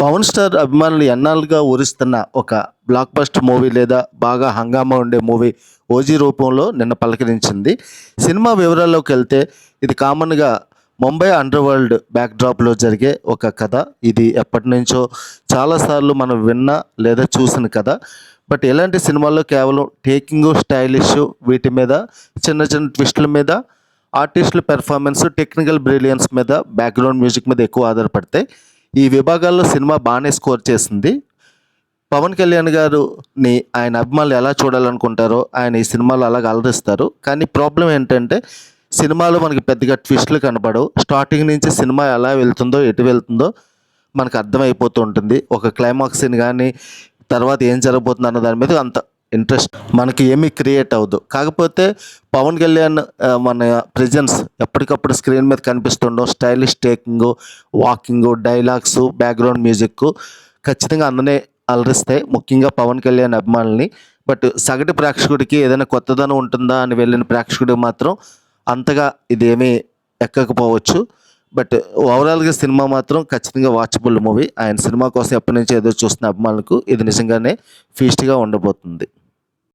Pawan star అభిమానులు ఎన్నాళ్ళుగా ఊరిస్తున్న ఒక block buster movie లేదా బాగా హంగామా ఉండే మూవీ ఓజీ రూపంలో నిన్న పలకరించింది. సినిమా వివరాల్లోకి వెళ్తే ఇది కామన్గా ముంబై అండర్ వరల్డ్ బ్యాక్డ్రాప్లో జరిగే ఒక కథ. ఇది ఎప్పటి నుంచో చాలాసార్లు మనం విన్న లేదా చూసిన కథ. బట్ ఇలాంటి సినిమాల్లో కేవలం టేకింగ్, స్టైలిష్ వీటి మీద, చిన్న చిన్న ట్విస్టుల మీద, ఆర్టిస్టుల పెర్ఫార్మెన్స్, టెక్నికల్ బ్రిలియన్స్ మీద, బ్యాక్గ్రౌండ్ మ్యూజిక్ మీద ఎక్కువ ఆధారపడతాయి. ఈ విభాగాల్లో సినిమా బాగానే స్కోర్ చేసింది. పవన్ కళ్యాణ్ గారుని ఆయన అభిమానులు ఎలా చూడాలనుకుంటారో ఆయన ఈ సినిమాలో అలాగ అలరిస్తారు. కానీ ప్రాబ్లం ఏంటంటే సినిమాలో మనకి పెద్దగా ట్విస్టులు కనపడవు. స్టార్టింగ్ నుంచి సినిమా ఎలా వెళ్తుందో, ఎటు వెళ్తుందో మనకు అర్థమైపోతూ ఉంటుంది. ఒక క్లైమాక్స్ సీన్ కానీ తర్వాత ఏం జరగబోతుంది అన్న దాని మీద అంత ఇంట్రెస్ట్ మనకి ఏమీ క్రియేట్ అవ్వదు. కాకపోతే పవన్ కళ్యాణ్ మన ప్రెజెన్స్ ఎప్పటికప్పుడు స్క్రీన్ మీద కనిపిస్తుండో, stylish taking, walking, dialogues, background music ఖచ్చితంగా అందరినీ అలరిస్తాయి, ముఖ్యంగా పవన్ కళ్యాణ్ అభిమానుల్ని. బట్ సగటు ప్రేక్షకుడికి ఏదైనా కొత్తదనం ఉంటుందా అని వెళ్ళిన ప్రేక్షకుడికి మాత్రం అంతగా ఇదేమీ ఎక్కకపోవచ్చు. బట్ ఓవరాల్గా సినిమా మాత్రం ఖచ్చితంగా వాచబుల్ మూవీ. ఆయన సినిమా కోసం ఎప్పటి నుంచో ఎదురు చూస్తున్న అభిమానులకు ఇది నిజంగానే ఫీస్ట్గా ఉండబోతుంది.